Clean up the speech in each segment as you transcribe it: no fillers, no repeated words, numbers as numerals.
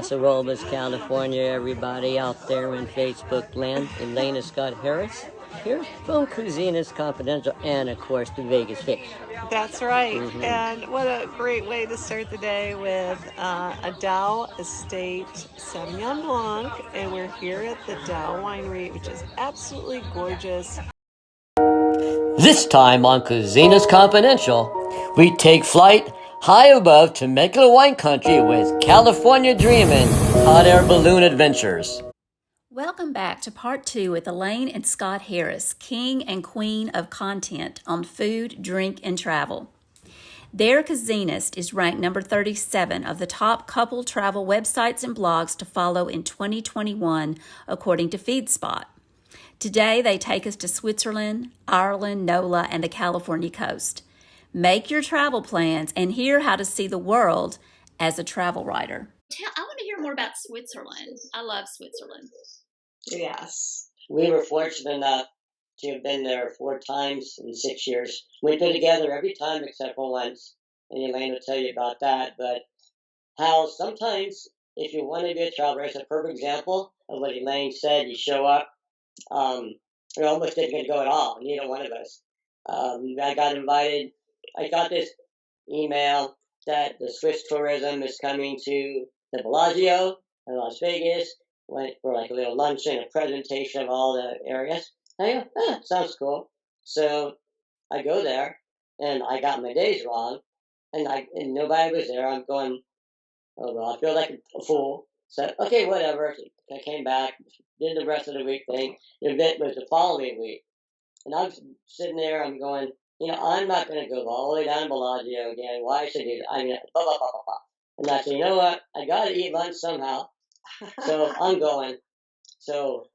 Paso Robles, California, everybody out there in Facebook land. Elaine and Scott Harris here from Cuisineist Confidential and, of course, the Vegas Fish. That's right. And what a great way to start the day with a Darrow Estate Sauvignon Blanc. And we're here at the Darrow Winery, which is absolutely gorgeous. This time on Cuisineist Confidential, we take flight high above Temecula wine country with California Dreamin' Hot Air Balloon Adventures. Welcome back to part 2 with Elaine and Scott Harris, king and queen of content on food, drink, and travel. Their Cuisineist is ranked number 37 of the top couple travel websites and blogs to follow in 2021, according to FeedSpot. Today, they take us to Switzerland, Ireland, NOLA, and the California coast. Make your travel plans and hear how to see the world as a travel writer. I want to hear more about Switzerland. I love Switzerland. Yes. We were fortunate enough to have been there 4 times in 6 years. We've been together every time except for once, and Elaine will tell you about that. But how sometimes, if you want to be a traveler, it's a perfect example of what Elaine said. You show up, we almost didn't get to go at all, neither one of us. I got invited. I got this email that the Swiss tourism is coming to the Bellagio in Las Vegas. Went for like a little luncheon, a presentation of all the areas. I go, sounds cool. So I go there, and I got my days wrong, and nobody was there. I'm going, oh well, I feel like a fool. So okay, whatever. I came back, did the rest of the week thing. The event was the following week, and I was sitting there. I'm going, I'm not going to go all the way down to Bellagio again. Why should I do that? I mean, blah blah blah blah blah. And I said, you know what? I got to eat lunch somehow. So I'm going. So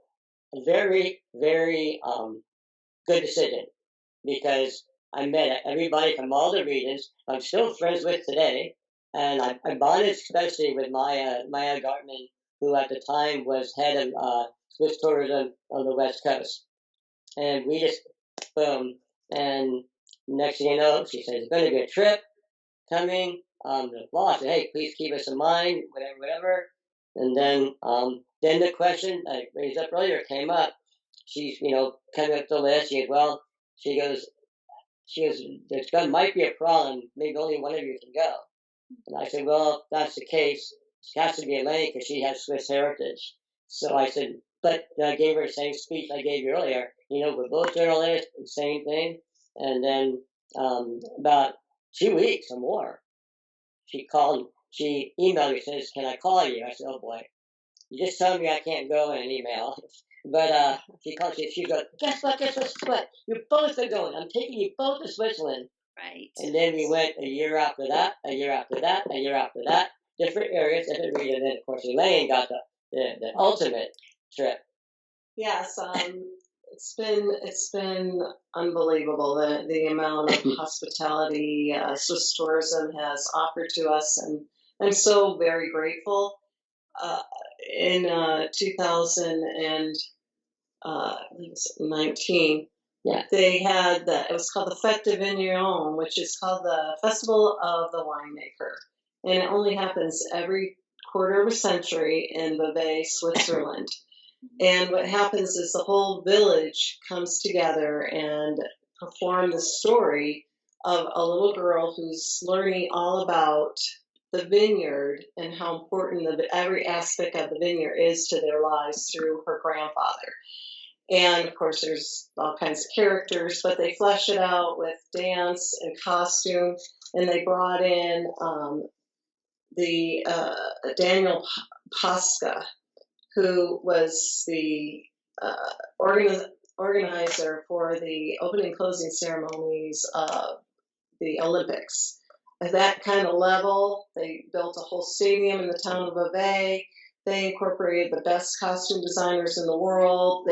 a very, very good decision, because I met everybody from all the regions I'm still friends with today. And I bonded especially with Maya Gartman, who at the time was head of Swiss tourism on the West Coast. And we just, boom. And next thing you know, she said, it's going to be a trip coming. The boss said, hey, please keep us in mind, whatever. And then the question I raised up earlier came up. She's, coming up the list. She goes, there might be a problem. Maybe only one of you can go. And I said, well, if that's the case, it has to be Elaine because she has Swiss heritage. So I said, but I gave her the same speech I gave you earlier. We're both journalists, the same thing. And then about 2 weeks or more, she emailed me, says, can I call you? I said, oh boy, you just tell me I can't go in an email. But she called, she goes, guess what, you're both going. I'm taking you both to Switzerland. Right. And then we went a year after that, different areas, different regions. And then, of course, Elaine got the ultimate trip. Yes, it's been unbelievable, the amount of hospitality Swiss tourism has offered to us, and I'm so very grateful. In 2019, they had it was called the Fête de Vigneron, which is called the Festival of the Winemaker, and it only happens every quarter of a century in Beauvais, Switzerland. And what happens is the whole village comes together and perform the story of a little girl who's learning all about the vineyard and how important every aspect of the vineyard is to their lives through her grandfather. And of course, there's all kinds of characters, but they flesh it out with dance and costume. And they brought in Daniel Pasca, who was the organizer for the opening and closing ceremonies of the Olympics. At that kind of level, they built a whole stadium in the town of Beauvais. They incorporated the best costume designers in the world.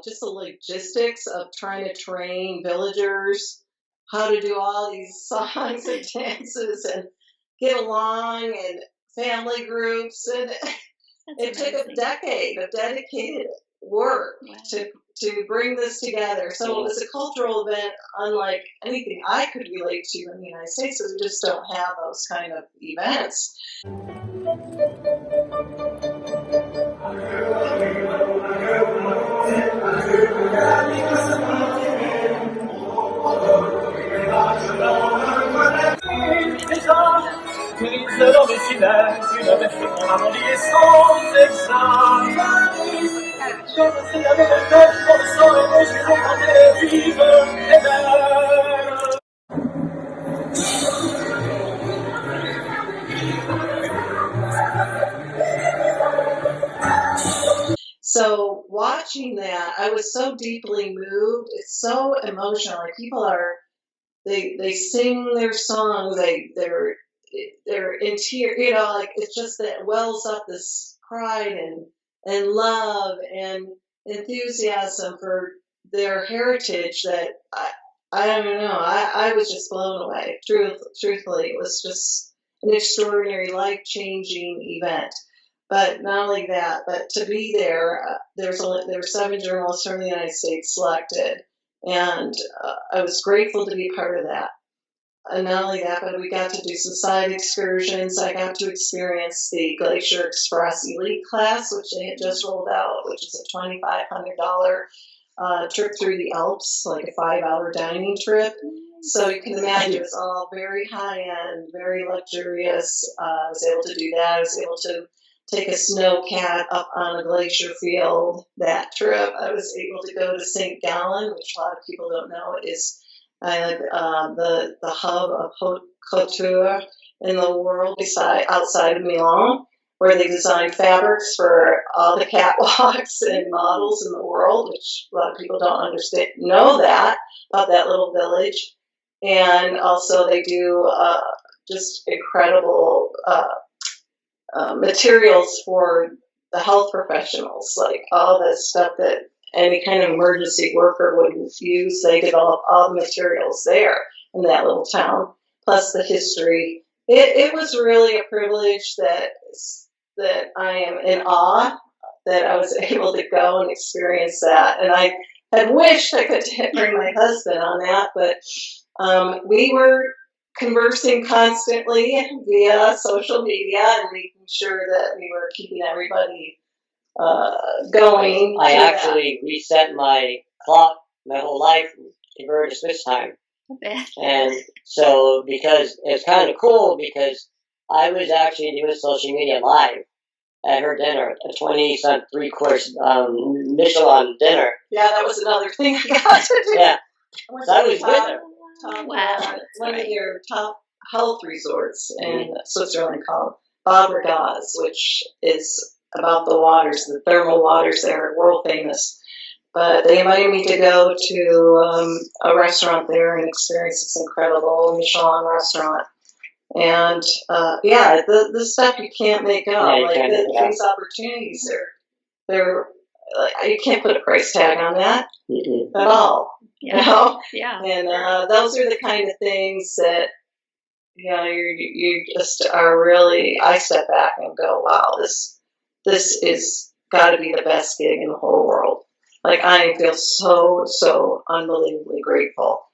Just the logistics of trying to train villagers how to do all these songs and dances and get along, and family groups. And it took a decade of dedicated work to bring this together. So it was a cultural event unlike anything I could relate to in the United States. So we just don't have those kind of events. silence, une réflexion avant sans examen. Je me suis lavé les têtes pour le sang et mes yeux ont grandi vive et belle. So watching that, I was so deeply moved. It's so emotional. Like people are, they sing their songs. They're in tears. You know, like it's just that wells up this pride and love and enthusiasm for their heritage that I don't know. I was just blown away. Truthfully, it was just an extraordinary, life-changing event. But not only that, but to be there, there were 7 journalists from the United States selected, and I was grateful to be part of that. And not only that, but we got to do some side excursions. I got to experience the Glacier Express Elite class, which they had just rolled out, which is a $2,500 trip through the Alps, like a 5-hour dining trip. So you can imagine it's all very high-end, very luxurious. I was able to do that. I was able to take a snowcat up on a glacier field that trip. I was able to go to St. Gallen, which a lot of people don't know is the hub of haute couture in the world outside of Milan, where they design fabrics for all the catwalks and models in the world, which a lot of people don't know that about that little village. And also they do just incredible materials for the health professionals, like all the stuff that any kind of emergency worker would use. They develop all the materials there in that little town, plus the history. It was really a privilege that I am in awe that I was able to go and experience that. And I had wished I could bring my husband on that, but we were conversing constantly via social media and making sure that we were keeping everybody going. I actually reset my clock my whole life to convert to Swiss time. And so, because it's kind of cool, because I was actually doing social media live at her dinner, a 20-cent 3-course Michelin dinner. Yeah, that was another thing I got to do. Yeah, so I was with her. One of your top health resorts in Switzerland called Bad Ragaz, which is about the waters, the thermal waters there, world famous. But they invited me to go to a restaurant there and experience this incredible Michelin restaurant. And the stuff you can't make up, these opportunities, they're you can't put a price tag on that at all. Yeah. You know? Yeah. And those are the kind of things that you just are really. I step back and go, wow, this is got to be the best gig in the whole world. Like, I feel so unbelievably grateful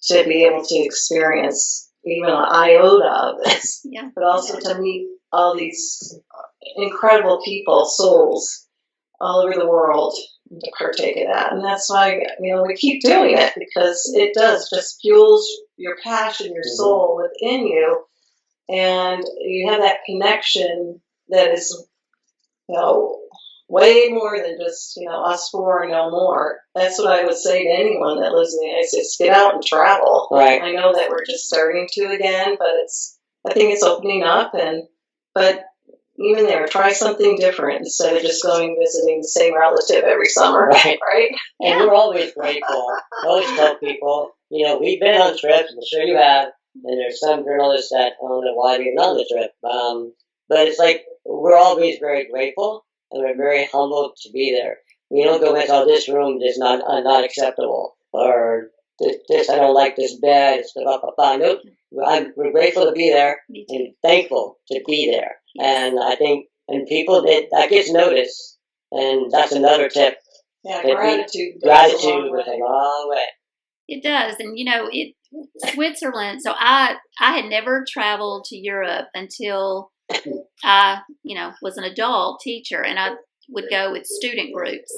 to be able to experience even an iota of this, but also to meet all these incredible people, souls all over the world, to partake of that. And that's why we keep doing it, because it does just fuels your passion, your soul within you, and you have that connection that is way more than just us four and no more. That's what I would say to anyone that lives in the United States: get out and travel. Right. I know that we're just starting to again, but I think it's opening up, but even there, try something different instead of just going visiting the same relative every summer. Right. And we're always grateful. I always tell people, we've been on trips, I'm sure you have, and there's some journalists that don't know why we've been on the trip. But it's like, we're always very grateful, and we're very humbled to be there. We don't go into, this room is not acceptable, or this I don't like this bed, it's blah, blah, blah. Nope. We're grateful to be there and thankful to be there. And I think, and people that gets noticed, and that's another tip. Yeah, gratitude goes a long way. It does, and Switzerland. So I had never traveled to Europe until I was an adult teacher, and I would go with student groups.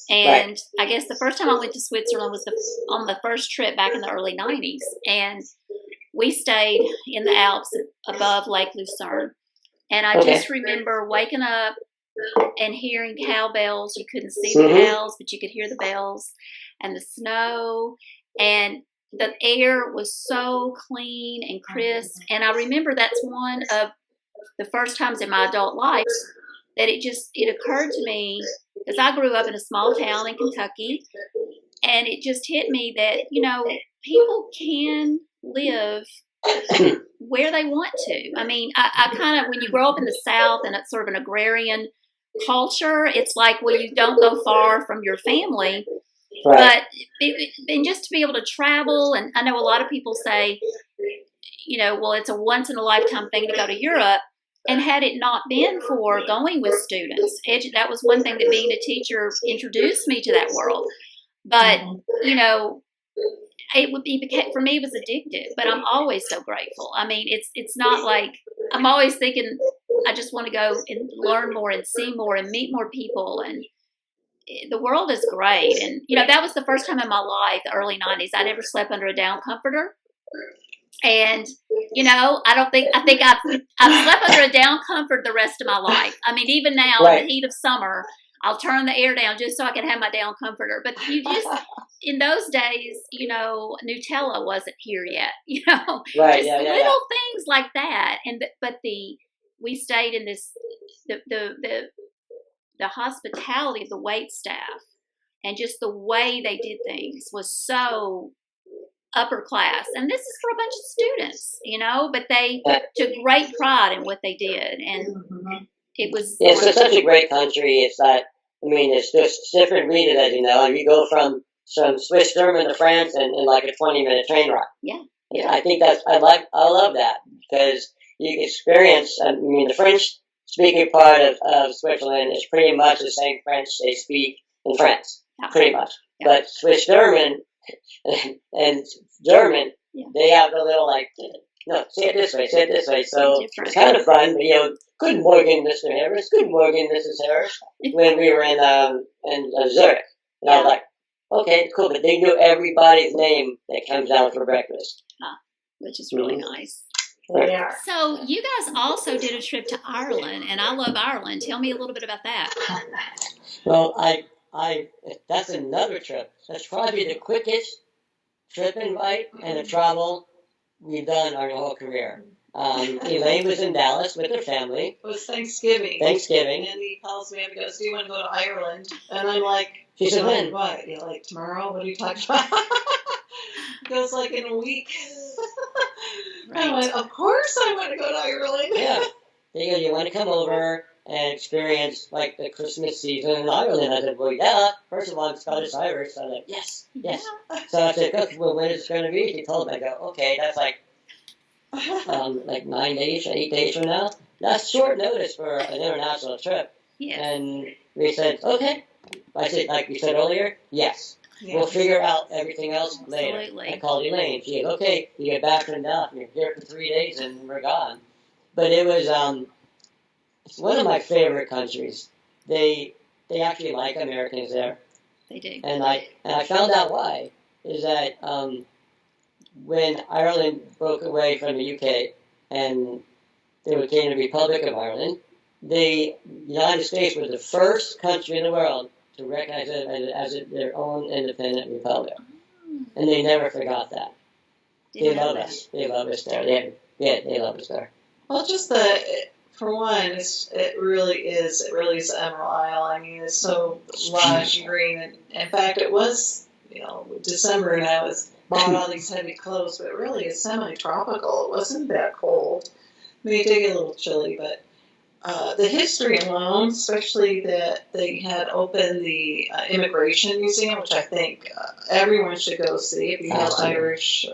And I guess the first time I went to Switzerland was on the first trip back in the early 90s, and we stayed in the Alps above Lake Lucerne. And I Okay. just remember waking up and hearing cowbells. You couldn't see Mhm. the cows, but you could hear the bells, and the snow, and the air was so clean and crisp. And I remember that's one of the first times in my adult life that it occurred to me, because I grew up in a small town in Kentucky, and it just hit me that, people can live where they want to. I mean, I kind of, when you grow up in the South and it's sort of an agrarian culture, it's like, well, you don't go far from your family. Right. But and just to be able to travel, and I know a lot of people say, well, it's a once in a lifetime thing to go to Europe. And had it not been for going with students, that was one thing that being a teacher introduced me to that world. But, for me, it was addictive, but I'm always so grateful. I mean, it's not like, I'm always thinking, I just want to go and learn more and see more and meet more people. And the world is great. And, that was the first time in my life, the early 90s, I'd ever slept under a down comforter. And, I think I've slept under a down comfort the rest of my life. I mean, even now, Right. in the heat of summer, I'll turn the air down just so I can have my down comforter. But in those days, Nutella wasn't here yet, Right. just little things like that. And, we stayed in this, the hospitality of the wait staff and just the way they did things was so upper class. And this is for a bunch of students, but they took great pride in what they did. And it was... It's such a great country. It's that, it's just different regions, as you know. You go from Swiss German to France in like a 20-minute train ride. Yeah. I think I love that because you experience, the French-speaking part of Switzerland is pretty much the same French they speak in France, pretty much. Yeah. But Swiss German and German, they have a little no, say it this way. So it's kind of fun, but good morning, Mr. Harris. Good morning, Mrs. Harris. When we were in Zurich, and I was like, okay, cool, but they knew everybody's name that comes down for breakfast, which is really nice. Yeah. So you guys also did a trip to Ireland, and I love Ireland. Tell me a little bit about that. Well, that's another trip. That's probably the quickest trip invite and a travel we've done our whole career. Elaine was in Dallas with her family. It was Thanksgiving. And he calls me and goes, do you want to go to Ireland? And I'm like, she said, when? What? You're like, tomorrow? What are you talking about? He goes, like, in a week. Right. I went, of course I want to go to Ireland. Yeah. They go, you want to come over and experience, the Christmas season in Ireland? I said, well, yeah. First of all, I'm Scottish-Irish. So I'm like, yes. So I said, okay, well, when is it going to be? She told me. I go, okay, that's 9 days, 8 days from now. That's short notice for an international trip. Yes. And we said, okay. I said, like we said earlier, yes. We'll figure out everything else later. Absolutely. I called Elaine. She goes, okay, you get back from Dallas. You're here for 3 days and we're gone. But it was it's one of my favorite countries. They actually like Americans there. They do. And I found out why. Is that when Ireland broke away from the UK and they became the Republic of Ireland, the United States was the first country in the world to recognize it as their own independent republic. And they never forgot that. They love us. They love us there. They love us there. Well, just for one, it really is Emerald Isle. I mean, it's so lush and green. And in fact, it was, December, and I bought all these heavy clothes, but really it's semi-tropical. It wasn't that cold. I mean, it did get a little chilly, but the history alone, especially that they had opened the Immigration Museum, which I think everyone should go see if you have Irish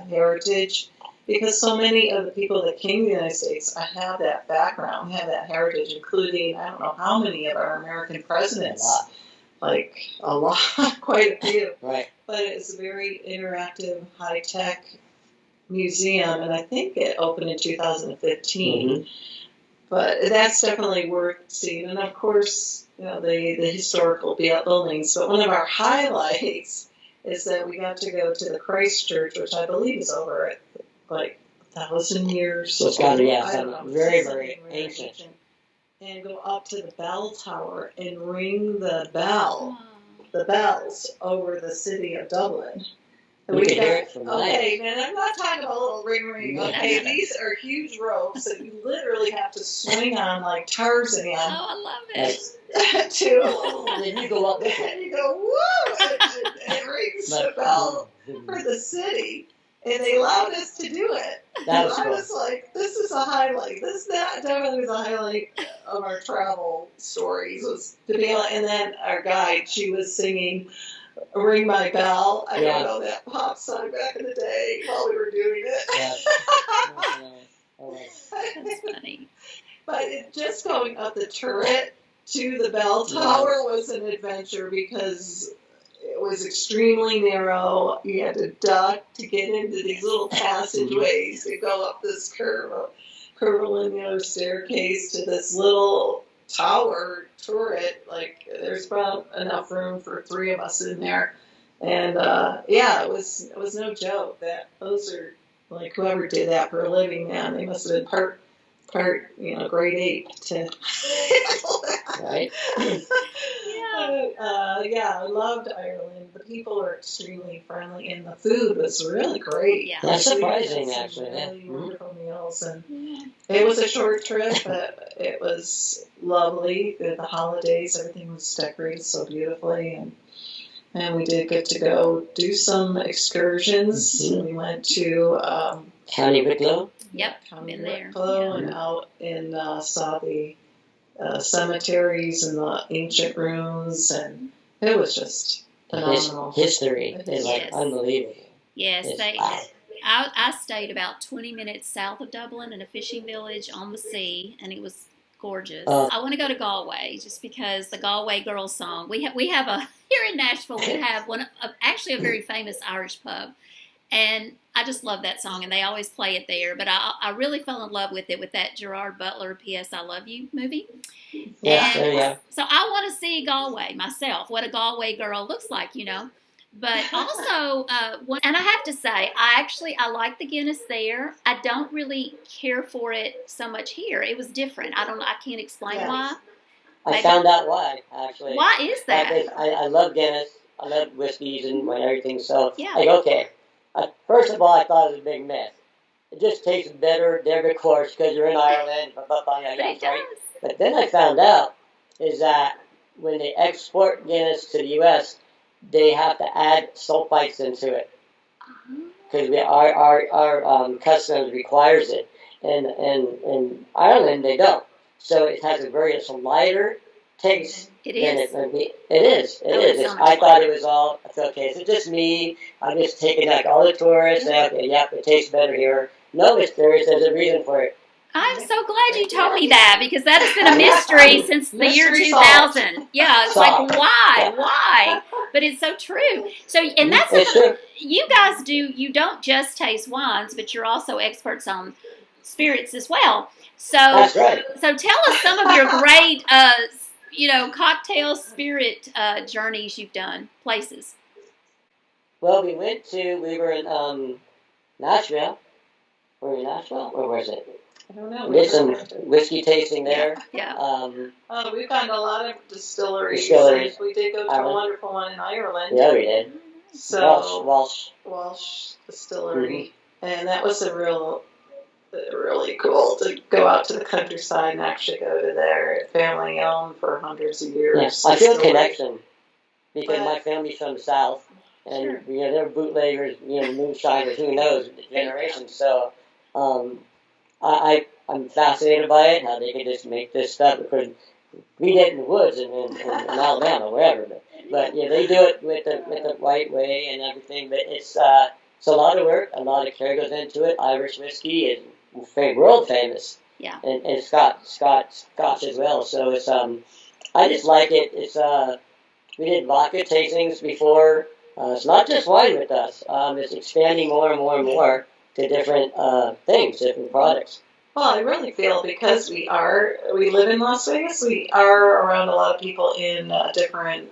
heritage, because so many of the people that came to the United States have that background, have that heritage, including, I don't know how many of our American presidents. A lot, quite a few. Right. But it's a very interactive, high-tech museum, and I think it opened in 2015. Mm-hmm. But that's definitely worth seeing. And, of course, the historical buildings. But one of our highlights is that we got to go to the Christ Church, which I believe is over at, 1,000 years. So it's got to be I don't know, very, something very ancient. And go up to the bell tower and ring the bells over the city of Dublin. And You can hear it from okay, and I'm not talking about a little ring. Okay, these are huge ropes that you literally have to swing on like Tarzan. Oh, I love it. And then you go up with it. And you go, woo! And it rings the bell for the city. And they allowed us to do it. That was cool. I was like, this is a highlight. That definitely was a highlight of our travel stories, was to be able, and then our guide, she was singing Ring My Bell. I don't know that pop song back in the day while we were doing it. Yes. That's funny. But just going up the turret to the bell tower was an adventure because it was extremely narrow. You had to duck to get into these little passageways to go up this curvilinear staircase to this little tower turret. Like, there's about enough room for 3 of us in there. And it was no joke. Those are, like, whoever did that for a living, man, they must have been part grade 8 to handle that. Right. I loved Ireland. The people were extremely friendly, and the food was really great. Yeah. That's surprising, actually. Really wonderful meals, and it was a short trip, but it was lovely. The holidays, everything was decorated so beautifully, and we did get to go do some excursions. We went to County Wicklow. Yep, County been there. Wicklow, and out and saw the cemeteries and the ancient ruins, and it was just phenomenal. History is like unbelievable. Yes, Wow. I stayed about 20 minutes south of Dublin in a fishing village on the sea, and it was gorgeous. I want to go to Galway just because the Galway Girls song. We have a here in Nashville. We have actually a very famous Irish pub, and I just love that song, and they always play it there. But I really fell in love with it with that Gerard Butler "P.S. I Love You" movie. Yeah. So I want to see Galway myself. What a Galway girl looks like, But also, and I have to say, I like the Guinness there. I don't really care for it so much here. It was different. I can't explain why. I found out why, actually. Why is that? I love Guinness. I love whiskeys and everything. So, yeah. Okay. First of all, I thought it was a big myth. It just tastes better there, of course, because you're in Ireland. Right? But then I found out is that when they export Guinness to the U.S., they have to add sulfites into it because our customs requires it, and in Ireland they don't. So it has a lighter taste. It is. It is. I thought it was all okay. Is it just me? I'm just taking like all the tourists. It tastes better here. No, there's a reason for it. I'm so glad you told me that because that has been a mystery since the year 2000. Yeah, it's like why? But it's so true. So, and that's something you guys do. You don't just taste wines, but you're also experts on spirits as well. So, that's right. So tell us some of your great, cocktail spirit journeys you've done, places. Well, we were in Nashville. Were we in Nashville? Or was it? I don't know. We did some whiskey tasting there. Yeah. We've gone to a lot of distilleries. We did go to a wonderful one in Ireland. Yeah, we did. So Walsh Distillery, and that was really cool to go out to the countryside and actually go to their family owned for hundreds of years. Yeah. I feel a connection because my family's from the South, and they're bootleggers, moonshiners, who knows, generations. So. I'm fascinated by it, how they could just make this stuff, because we did it in the woods in Alabama, wherever. But they do it with the right way and everything. But it's a lot of work, a lot of care goes into it. Irish whiskey is world famous. Yeah. And Scotch as well. So it's I just like it. It's we did vodka tastings before. It's not just wine with us. It's expanding more and more and more to different things, different products. Well, I really feel because we live in Las Vegas, we are around a lot of people in different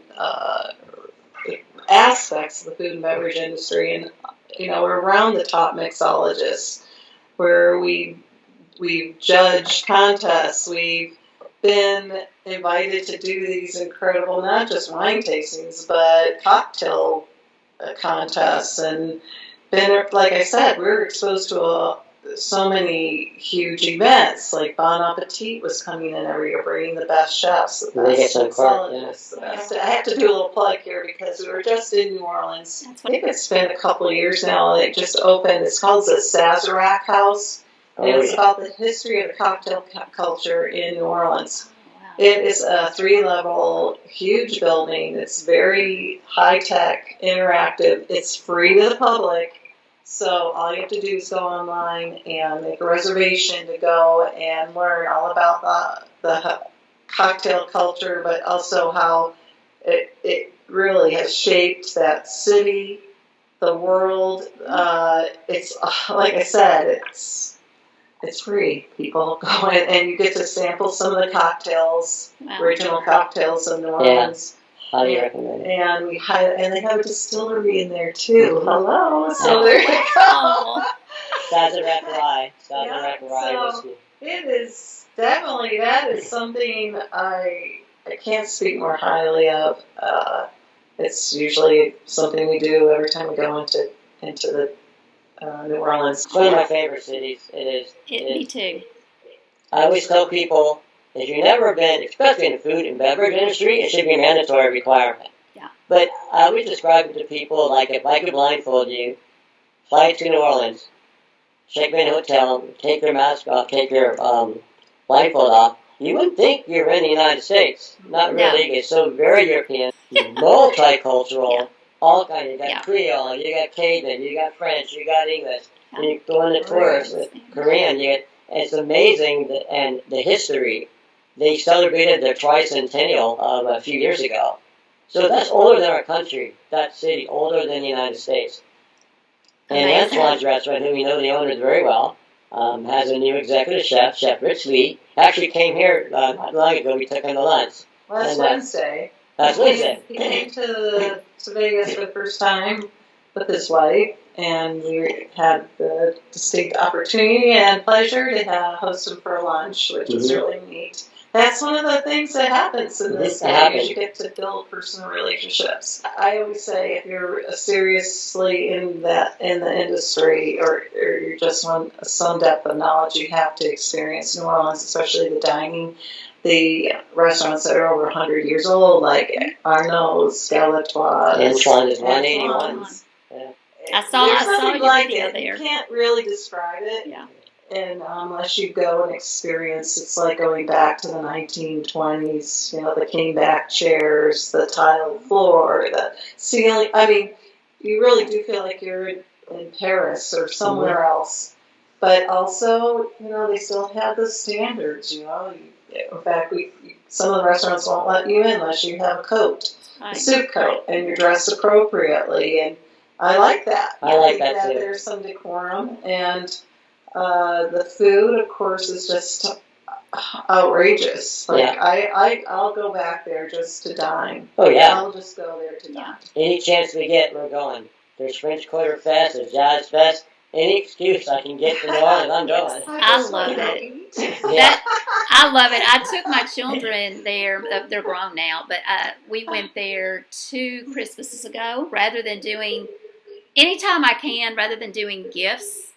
aspects of the food and beverage industry, and we're around the top mixologists. where we judge contests. We've been invited to do these incredible, not just wine tastings, but cocktail contests, and been, like I said, we're exposed to so many huge events. Like Bon Appetit was coming in every year, bringing the best chefs, the best mixologists, the best. I have to do a little plug here because we were just in New Orleans. I think it's been a couple of years now. It just opened. It's called the Sazerac House. And it's about the history of the cocktail culture in New Orleans. It is a 3-level, huge building. It's very high-tech, interactive. It's free to the public. So all you have to do is go online and make a reservation to go and learn all about the cocktail culture, but also how it really has shaped that city, the world. It's, like I said, it's free. People go in and you get to sample some of the cocktails, original cocktails of New Orleans. Highly recommend it. And they have a distillery in there too. Hello. So there you go. Sazerac rye. Sazerac rye whiskey. It is definitely, that is something I can't speak more highly of. It's usually something we do every time we go into the New Orleans. One of my favorite cities. It is. Me too. I always tell people, if you've never been, especially in the food and beverage industry, it should be a mandatory requirement. Yeah. But I always describe it to people like, if I could blindfold you, fly to New Orleans, check in a hotel, take your mask off, take your blindfold off, you wouldn't think you're in the United States. Not really. No. It's so very European, multicultural. Yeah. All kinds. You got Creole, you got Cajun, you got French, you got English. And you go on the tours with Korean. It's amazing, and the history. They celebrated their tricentennial a few years ago. So that's older than our country, that city, older than the United States. And Antoine's restaurant, who we know the owners very well, has a new executive chef, Chef Rich Lee. Actually came here not long ago. We took him to lunch. Last Wednesday. Last Wednesday. He came to Vegas for the first time with his wife, and we had the distinct opportunity and pleasure to host him for lunch, which was really neat. That's one of the things that happens in this game, is you get to build personal relationships. I always say, if you're seriously in the industry, or you just want some depth of knowledge, you have to experience New Orleans, especially the dining. The restaurants that are over 100 years old, like Arnaud's, Galatoire's. Antoine is 181. Yeah. I saw your video there. You can't really describe it. Yeah. And unless you go and experience, it's like going back to the 1920s, the kingback chairs, the tile floor, the ceiling. I mean, you really do feel like you're in Paris or somewhere else. But also, they still have the standards, In fact, some of the restaurants won't let you in unless you have a coat, a suit coat, and you're dressed appropriately. And I like that. I like that too. There's some decorum. And the food, of course, is just outrageous. I'll go back there just to dine. Oh, yeah. I'll just go there to dine. Any chance we get, we're going. There's French Quarter Fest, there's Jazz Fest. Any excuse I can get to New Orleans, I'm going. I love it. I love it. I took my children there. They're grown now, but we went there 2 Christmases ago. Anytime I can, rather than doing gifts,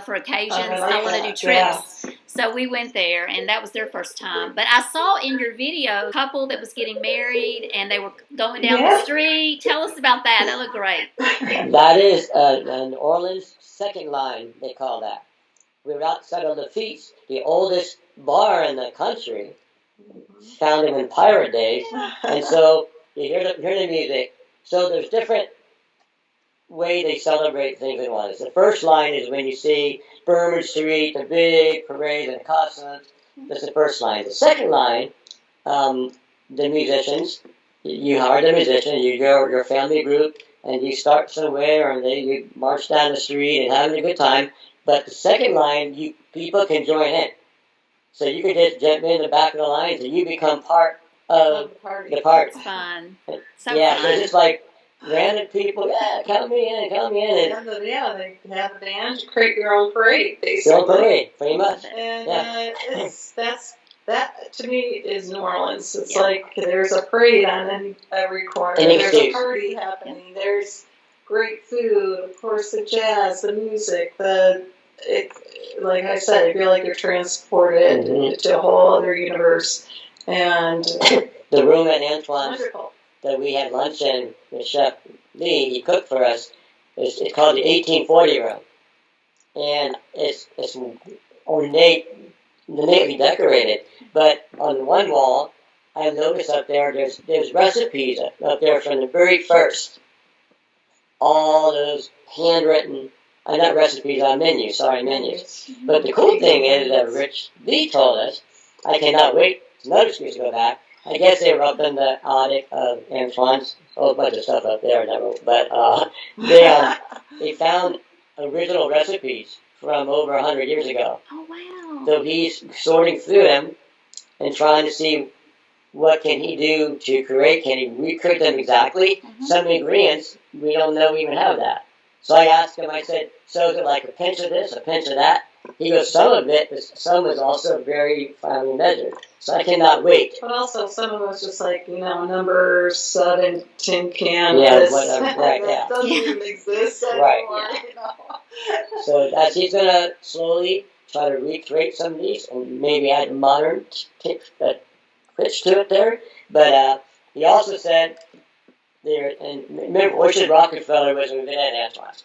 for occasions, I want to do trips. Yeah. So we went there, and that was their first time. But I saw in your video a couple that was getting married, and they were going down the street. Tell us about that. That looked great. That is an Orleans second line, they call that. We were outside of Lafitte's, the oldest bar in the country, founded in pirate days. And so you hear the music. So there's different way they celebrate things in Orleans. The first line is when you see Bourbon Street, the big parade and costumes. That's the first line. The second line, the musicians, you hire the musician, you go your family group, and you start somewhere, and you march down the street and having a good time. But the second line, people can join in. So you can just jump in the back of the lines, and you become part of the party. It's fun. So it's like random people, yeah, count me in. And they have a band. You create your own parade, your basically. own parade, pretty much. And Yeah. that to me is New Orleans. It's Yeah. like there's a parade on every corner. Any There's excuse. a party happening. There's great food, of course, the jazz, the music, like I said, I feel like you're transported to a whole other universe. And the room at Antoine's wonderful. that we had lunch in with Chef Lee, he cooked for us. It's called the 1840 room, and it's ornately decorated. But on one wall, I noticed up there's recipes up there from the very first. All those handwritten, not recipes on menus. But the cool thing is that Rich Lee told us, I cannot wait. It's another excuse to go back. I guess they were up in the attic of Antoine's, a whole bunch of stuff up there, but they found original recipes from over 100 years ago. Oh, wow. So he's sorting through them and trying to see what can he do to create. Can he recook them exactly? Some ingredients, we don't know we even have that. So I asked him, I said, so is it like a pinch of this, a pinch of that? He goes, some of it, but some is also very finely measured. So I cannot wait. But also, some of us just like, number 7 tin can. Yeah, this, whatever. Right, that doesn't even exist anymore. Right. So he's going to slowly try to recreate some of these and maybe add a modern pitch to it there. But he also said, and remember, Orchard Rockefeller was in Antoine's.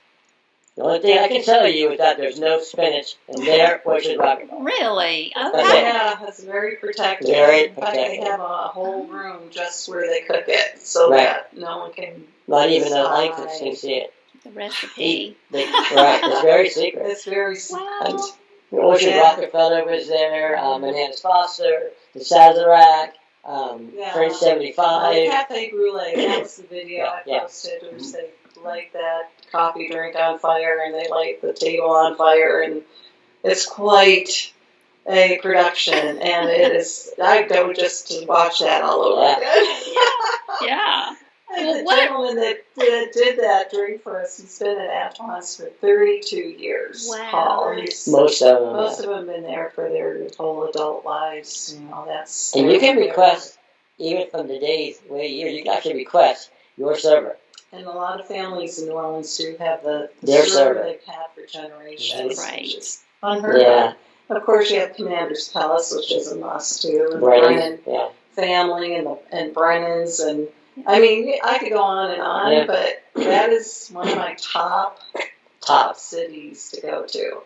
The only thing I can tell you is that there's no spinach in their Orchard Rockefeller. Really? Okay. Yeah, it's very protected. In fact, they have a whole room just where they cook it so that no one can. Not even the line cooks can see it. The recipe. Right, it's very secret. It's very secret. Orchard Rockefeller was there, Manhattan's Foster, the Sazerac, French 75. Cafe Brulee, that was the video I posted, where they light that coffee drink on fire and they light the table on fire, and it's quite a production, and it is, I go just to watch that all over again. Yeah. And the gentleman that did that drink for us, he's been at Antoine's for 32 years. Wow. Paul. Most of them. Most of them have been there for their whole adult lives. That's. And you can request, even from the days, you can actually request your server. And a lot of families in New Orleans do have their server they've had for generations. Right. Which is unheard of. Of course, you have Commander's Palace, which is a must too. And the Brennan family and Brennan's and. I mean, I could go on, but that is one of my top cities to go to.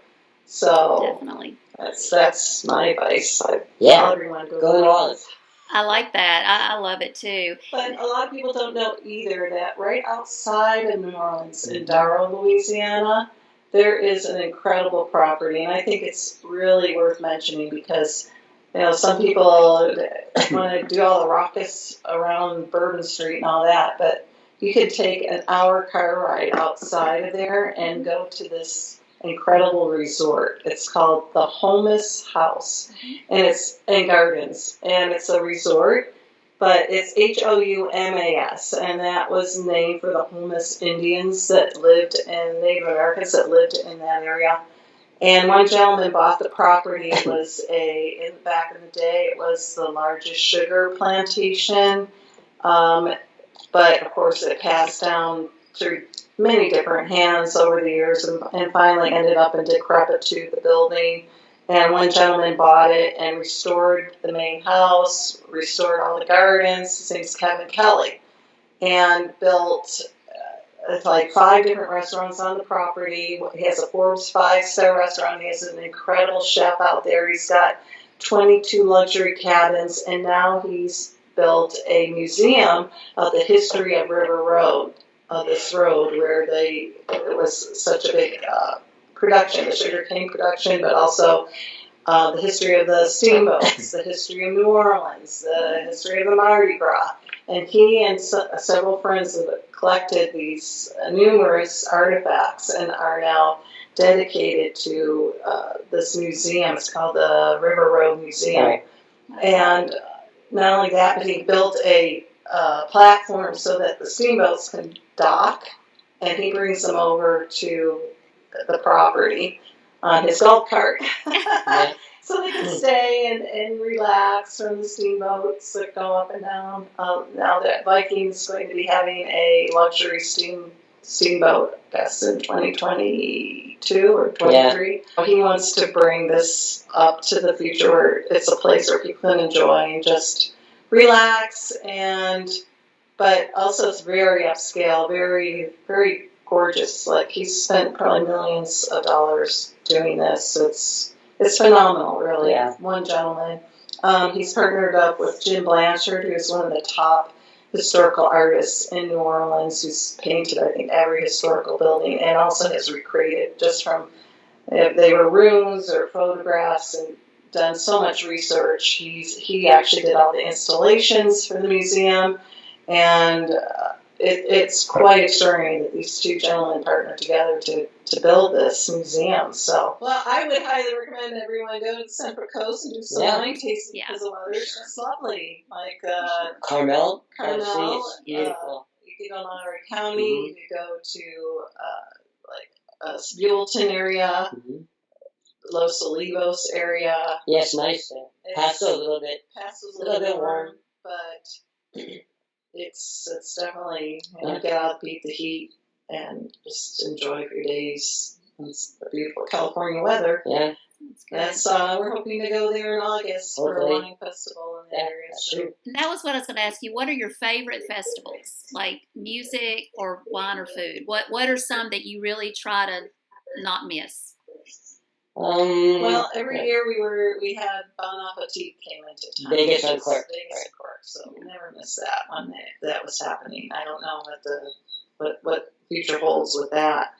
So definitely, that's my advice. Everyone go to New Orleans. I like that. I love it too. But a lot of people don't know either that right outside of New Orleans, in Darrow, Louisiana, there is an incredible property, and I think it's really worth mentioning because. Some people want to do all the raucous around Bourbon Street and all that, but you could take an hour car ride outside of there and go to this incredible resort. It's called the Houmas House, and it's in Gardens, and it's a resort, but it's Houmas, and that was named for the Houmas Indians that lived in Native Americans that lived in that area. And one gentleman bought the property. It was back in the day, it was the largest sugar plantation. But of course, it passed down through many different hands over the years and finally ended up in decrepitude, the building. And one gentleman bought it and restored the main house, restored all the gardens. His name's Kevin Kelly. And built like 5 different restaurants on the property. He has a Forbes 5-star restaurant. He has an incredible chef out there. He's got 22 luxury cabins, and now he's built a museum of the history of River Road, of this road where it was such a big production, the sugarcane production, but also the history of the steamboats, the history of New Orleans, the history of the Mardi Gras. And he and several friends have collected these numerous artifacts and are now dedicated to this museum. It's called the River Road Museum. Right. And not only that, but he built a platform so that the steamboats can dock, and he brings them over to the property on his golf cart. Yeah. So they can stay and relax from the steamboats that go up and down. Now that Viking's going to be having a luxury steamboat, I guess in 2022 or 23. Yeah. He wants to bring this up to the future where it's a place where people can enjoy and just relax, but also it's very upscale, very, very gorgeous. Like, he's spent probably millions of dollars doing this. It's phenomenal, really. Yeah. One gentleman. He's partnered up with Jim Blanchard, who's one of the top historical artists in New Orleans, who's painted, I think, every historical building, and also has recreated just from, if they were rooms or photographs, and done so much research. He actually did all the installations for the museum, and it's quite extraordinary that these two gentlemen partnered together to build this museum. So, well, I would highly recommend everyone go to the Central Coast and do some wine tasting because the weather's just lovely. Like Carmel. It's beautiful. You could go to Monterey County. You could go to Buellton area, Los Olivos area. Yes, nice there. Pasto's a little bit. Pasto's a little bit warm, but it's definitely, get out, beat the heat, and just enjoy your days. It's the beautiful California weather. Yeah. That's we're hoping to go there in August for a wine festival in the area. True. And that was what I was going to ask you. What are your favorite festivals, like music or wine or food? What are some that you really try to not miss? Well, every year we had Bon Appetit came into town. Vegas and Cork. So we never missed that one that was happening. I don't know what future holds with that,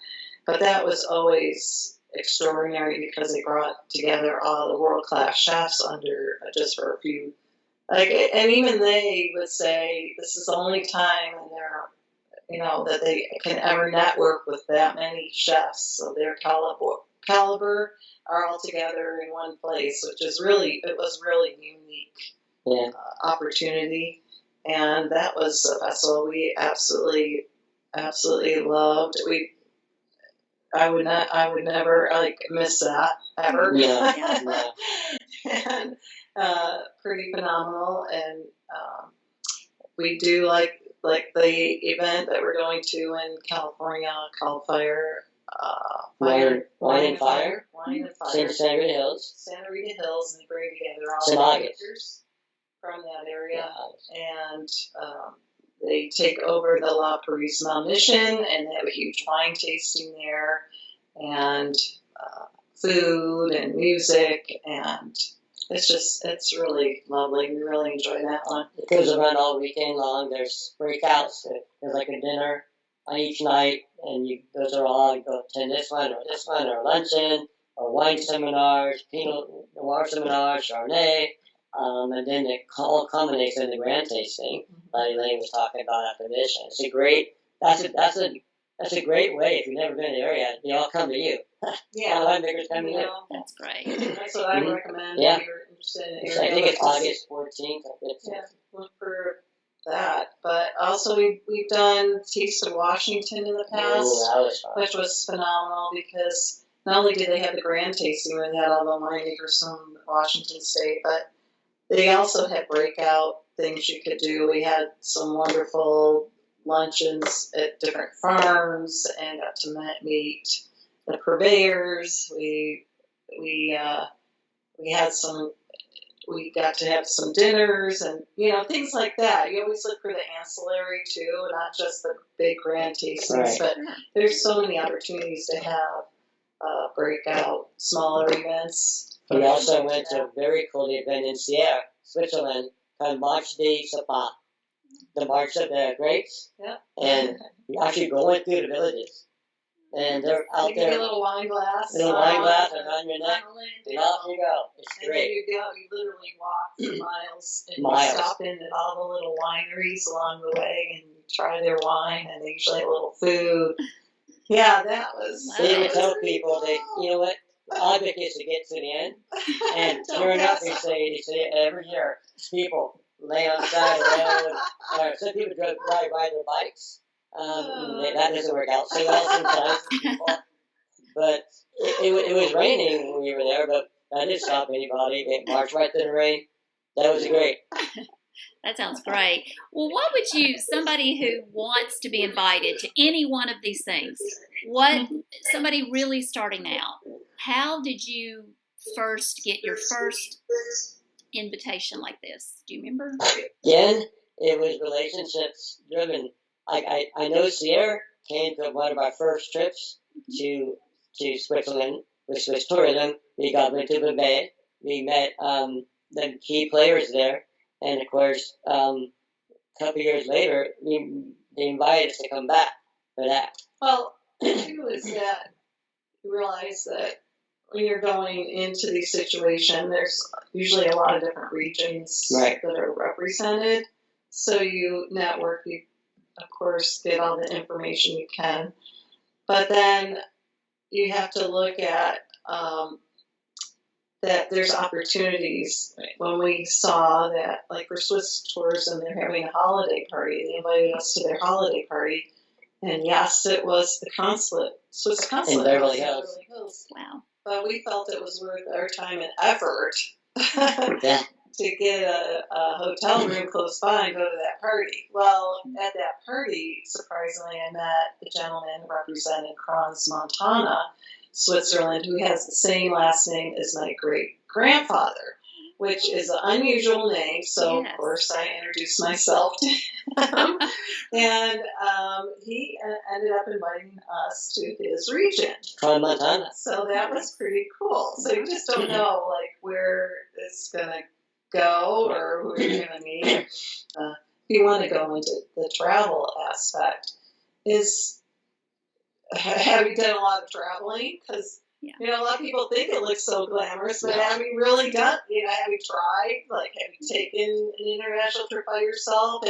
but that was always extraordinary because they brought together all the world-class chefs under just for a few, and even they would say this is the only time in their, that they can ever network with that many chefs. So their caliber are all together in one place, which is it was really unique opportunity, and that was a festival we absolutely loved. I would never miss that ever. Yeah. And pretty phenomenal. And we do like the event that we're going to in California called Wine and Fire. Santa Rita Hills. Santa Rita Hills, and they bring together all St. the August. makers from that area, and they take over the La Purisima Mission, and they have a huge wine tasting there, and food and music, and it's really lovely. We really enjoy that one. It goes around all weekend long. There's breakouts. There's like a dinner on each night, and those are all go attend this one, or luncheon, or wine seminars, Pinot Noir seminars, Chardonnay, and then it all culminates in the grand tasting that Elaine was talking about at the mission. It's a great. That's a great way. If you've never been in the area, they all come to you. Yeah, all the winemakers come to you. That's great. That's what I recommend. Yeah. If you're interested in I think it's August 14th. Yeah, look for that. But also we've done Taste of Washington in the past, that was fun. which was phenomenal because not only did they have the grand tasting where they had all the winemakers from Washington State, but they also had breakout things you could do. We had some wonderful luncheons at different farms and got to meet the purveyors. We got to have some dinners and things like that. You always look for the ancillary too, not just the big grand tastings. Right. But there's so many opportunities to have breakout smaller events. We also went to a very cool event in Sierre, Switzerland, called March des Sapins, the March of the Grapes. Yeah. And you actually going through the villages. And they're out there. You get a little wine glass. around your neck. And off you go. It's and great. And you literally walk for miles. And you stop in at all the little wineries along the way and you try their wine, and they usually have a little food. Yeah, that was. They would tell people you know what? The object is to get to the end. And sure enough, they say every year, people lay on the side of the road. Some people ride their bikes That doesn't work out so well sometimes with people. But it was raining when we were there, but that didn't stop anybody. It marched right through the rain. That was great. That sounds great. Well, what would you, somebody who wants to be invited to any one of these things, somebody really starting out, how did you first get your first invitation like this? Do you remember? Again, it was relationships driven. I know Sierra came to one of our first trips to Switzerland with Swiss tourism. We went to Vevey. We met the key players there, and of course, a couple years later, they invited us to come back for that. Well, too, is that you realize that when you're going into these situations, there's usually a lot of different regions that are represented. So you network, you, of course, get all the information you can. But then you have to look at that there's opportunities. When we saw that, like for Swiss tourism, they're having a holiday party. They invited us to their holiday party. And yes, it was the Swiss consulate in Beverly Hills. Wow. But we felt it was worth our time and effort to get a hotel room close by and go to that party. Well, at that party, surprisingly, I met a gentleman representing Crans, Montana, Switzerland, who has the same last name as my great-grandfather, which is an unusual name. So, Of course, I introduced myself to him. And he ended up inviting us to his region. From Montana. So that was pretty cool. So you just don't know, like, where it's going to go or who you're going to meet. If you want to go into the travel aspect, have you done a lot of traveling? Because, you know, a lot of people think it looks so glamorous, but have you really done, have you tried? Like, have you taken an international trip by yourself?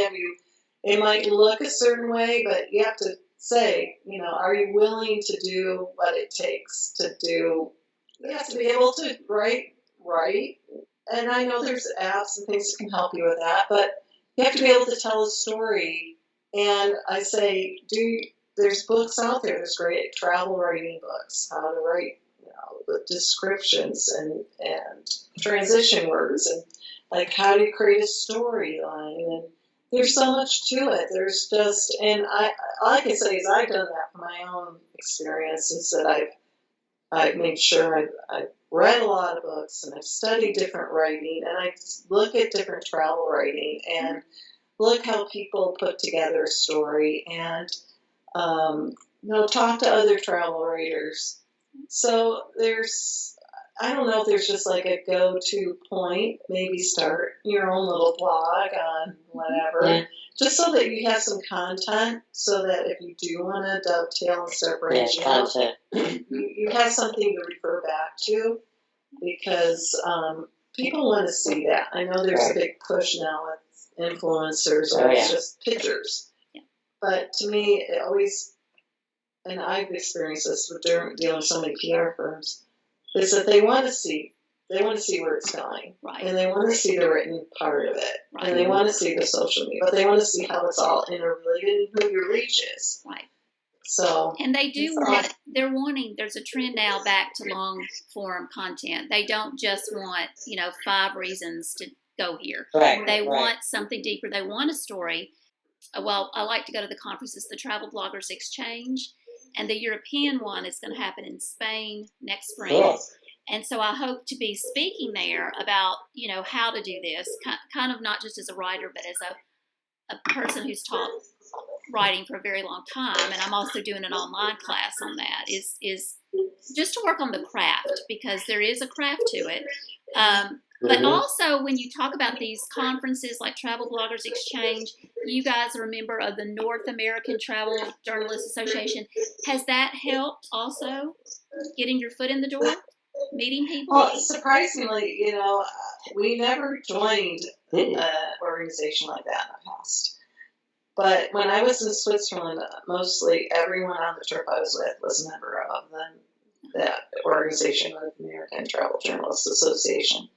It might look a certain way, but you have to say, are you willing to do what it takes to do? You have to be able to write. And I know there's apps and things that can help you with that, but you have to be able to tell a story. And I say, there's books out there. There's great travel writing books, how to write, with descriptions and transition words, and like how do you create a storyline. And there's so much to it. There's just, and all I can say is I've done that from my own experiences, that I've made sure I've read a lot of books and I've studied different writing, and I look at different travel writing and look how people put together a story, and talk to other travel writers. So I don't know if there's just like a go-to point. Maybe start your own little blog on whatever, just so that you have some content, so that if you do want to dovetail and start branching out, you have something to refer back to, because people want to see that. I know there's a big push now with influencers, or it's just pictures. Yeah. But to me, it always, and I've experienced this with dealing with so many PR firms, is that they want to see where it's going, and they want to see the written part of it, and they want to see the social media, but they want to see how it's all interrelated and who your reach is. Right. So, and they do there's a trend now back to long form content. They don't just want, 5 reasons to go here. They want something deeper. They want a story. Well, I like to go to the conferences, the Travel Bloggers Exchange, and the European one is going to happen in Spain next spring. Cool. And so I hope to be speaking there about, how to do this, kind of not just as a writer, but as a person who's taught writing for a very long time. And I'm also doing an online class on that, is just to work on the craft, because there is a craft to it. But also, when you talk about these conferences like Travel Bloggers Exchange, you guys are a member of the North American Travel Journalists Association. Has that helped also, getting your foot in the door, meeting people? Well, surprisingly, we never joined an organization like that in the past. But when I was in Switzerland, mostly everyone on the trip I was with was a member of that organization, North American Travel Journalists Association.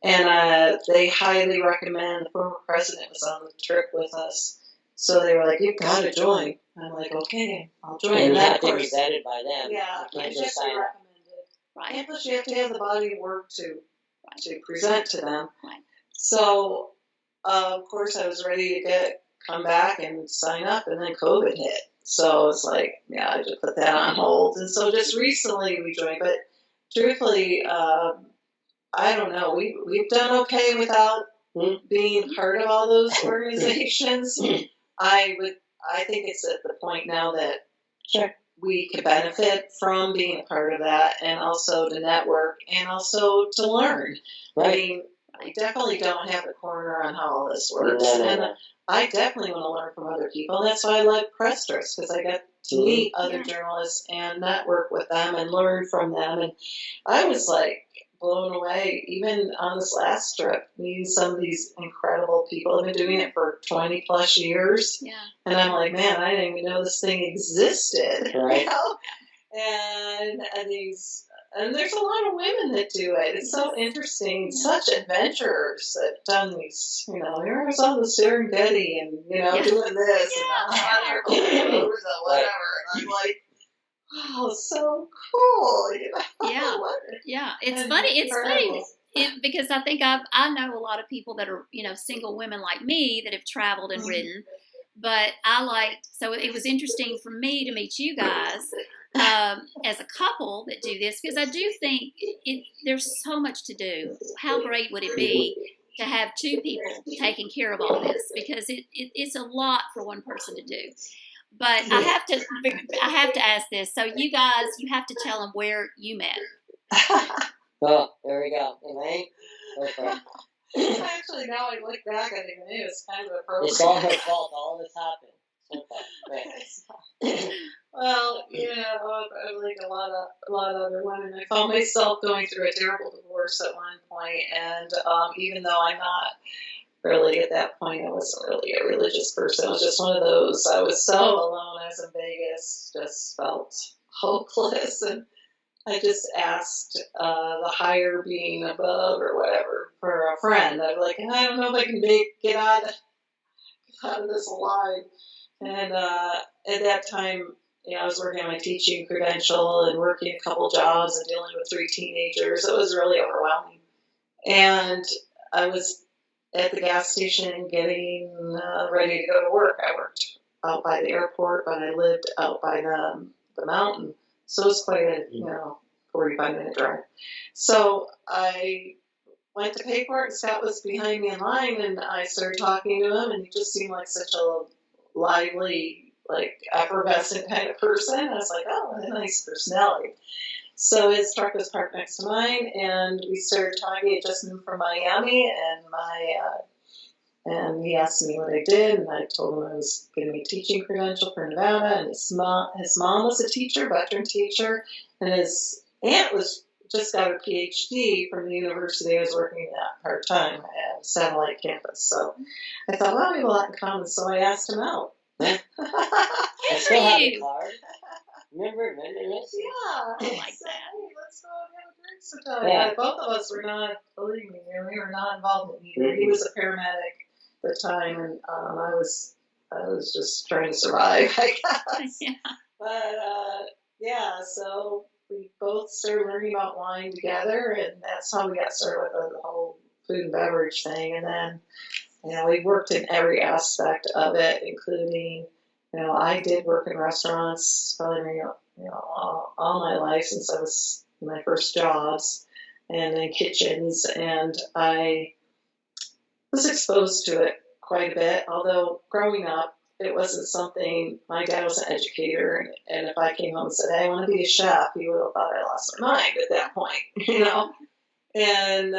And they highly recommend, the former president was on the trip with us, So they were like, "You've got to join." I'm like, "Okay, I'll join." And you then, have of to be course, vetted by them. yeah, You I can't just just sign up. recommended. Right. And plus, you have to have the body of work to present to them. Right. So, of course, I was ready to come back and sign up, and then COVID hit. So it's like, yeah, I just put that on hold. And so just recently we joined, but truthfully, I don't know. We've done okay without being part of all those organizations. I think it's at the point now that we could benefit from being a part of that, and also to network, and also to learn. Right. I mean, I definitely don't have a corner on how all this works. No. And I definitely want to learn from other people. And that's why I like Press Dress, because I get to meet other journalists and network with them and learn from them. And I was like blown away, even on this last trip, meeting some of these incredible people. I've been doing it for 20 plus years. Yeah. And I'm like, man, I didn't even know this thing existed. Right. You know? And there's a lot of women that do it. It's so interesting. Such adventurers that done these, here's all the Serengeti and, doing this and I'm out here or whatever. And I'm like, wow, so cool. Yeah. It's funny. It's funny. Because I think I know a lot of people that are, single women like me that have traveled and ridden. But so it was interesting for me to meet you guys as a couple that do this, because I do think there's so much to do. How great would it be to have two people taking care of all this? Because it's a lot for one person to do. But I have to ask this. So you guys, you have to tell them where you met. Oh, there we go. Elaine? Okay. Actually, now I look back, I think it was kind of appropriate. It's all her fault. All this happened. Okay. Well, like a lot of other women, I found myself going through a terrible divorce at one point, and even though I'm not really at that point, I wasn't really a religious person. I was just one of those. I was so alone. I was in Vegas, just felt hopeless, and I just asked the higher being above or whatever for a friend. I'm like, I don't know if I can get out of this alive. And at that time, I was working on my teaching credential and working a couple jobs and dealing with 3 teenagers. It was really overwhelming. And I was at the gas station getting ready to go to work. I worked out by the airport, but I lived out by the mountain. So it was quite a, 45-minute drive. So I went to pay for it, and Scott was behind me in line, and I started talking to him, and he just seemed like such a lively, effervescent kind of person. I was like, oh, what a nice personality. So his truck was parked next to mine, and we started talking. He had just moved from Miami, and he asked me what I did, and I told him I was getting a teaching credential for Nevada, and his mom was a teacher, veteran teacher, and his aunt just got her PhD from the university I was working at part-time at a satellite campus. So I thought, well, we have a lot in common, so I asked him out. I still have a card. Remember this? Yeah. I like that. Hey, let's go and have a drink sometime. Yeah. Both of us were not, believe me, we were not involved in either. He was a paramedic at the time, and I was just trying to survive, I guess. Yeah. But so we both started learning about wine together, and that's how we got started with the whole food and beverage thing. And then, we worked in every aspect of it, including, I did work in restaurants probably, all my life since I was in my first jobs, and in kitchens, and I was exposed to it quite a bit, although growing up, it wasn't something, my dad was an educator, and if I came home and said, hey, I want to be a chef, he would have thought I lost my mind at that point, And,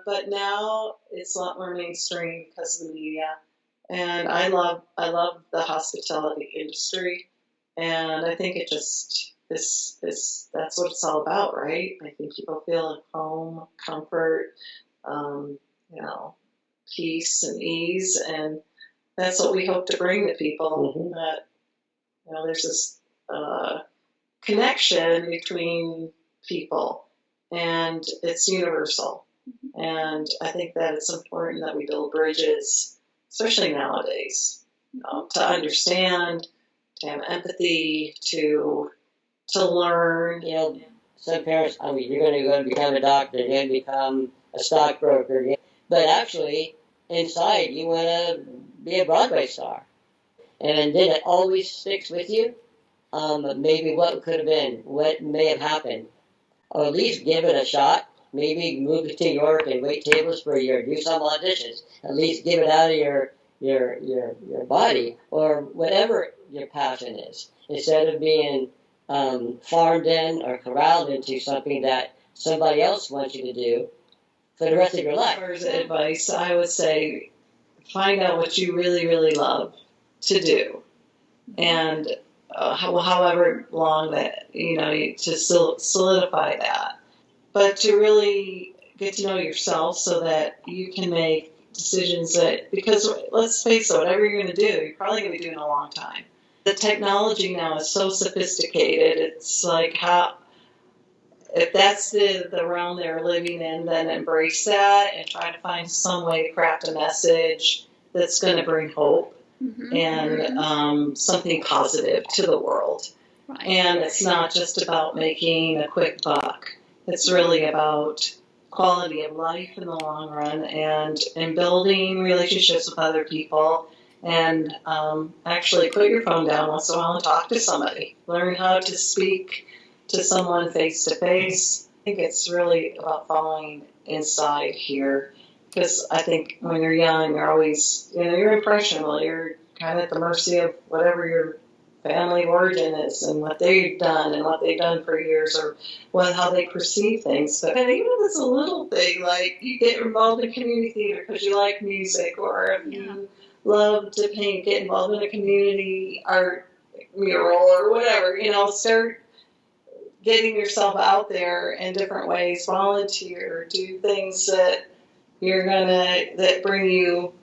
but now it's a lot more mainstream because of the media, and I love the hospitality industry, and I think it just, that's what it's all about, right? I think people feel at home, comfort, peace and ease, and that's what we hope to bring to people. That there's this connection between people, and it's universal. And I think that it's important that we build bridges, especially nowadays. to understand, to have empathy, to learn. You know, some parents, I mean, you're going to become a doctor, you're going to become a stockbroker, but actually, inside, you want to be a Broadway star. And then it always sticks with you. Maybe what could have been, what may have happened, or at least give it a shot. Maybe move to New York and wait tables for a year, do some auditions. At least give it out of your body or whatever your passion is, instead of being farmed in or corralled into something that somebody else wants you to do for the rest of your life. As advice, I would say find out what you really, really love to do, and however long that to solidify that, but to really get to know yourself so that you can make decisions that, because let's face it, whatever you're going to do, you're probably going to be doing a long time. The technology now is so sophisticated. It's like, how, if that's the realm they're living in, then embrace that and try to find some way to craft a message that's going to bring hope and something positive to the world. Right. And it's not just about making a quick buck. It's really about quality of life in the long run, and building relationships with other people, and actually put your phone down once in a while and talk to somebody. Learn how to speak to someone face to face. I think it's really about following inside here, because I think when you're young, you're always, you're impressionable. You're kind of at the mercy of whatever your family origin is and what they've done and what they've done for years, or how they perceive things. But even if it's a little thing, like you get involved in community theater because you like music, or if you love to paint, get involved in a community art mural or whatever, start getting yourself out there in different ways, volunteer, do things that that bring you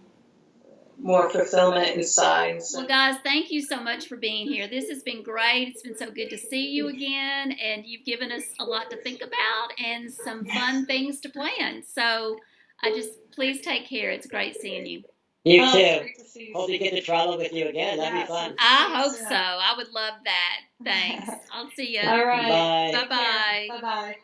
more fulfillment inside. Well, guys, thank you so much for being here. This has been great. It's been so good to see you again, and you've given us a lot to think about and some fun things to plan. So please take care. It's great seeing you. You too. Hope to get to travel with you again. That'd be fun. I hope so. I would love that. Thanks. I'll see you. All right. Bye. Bye-bye. Bye-bye.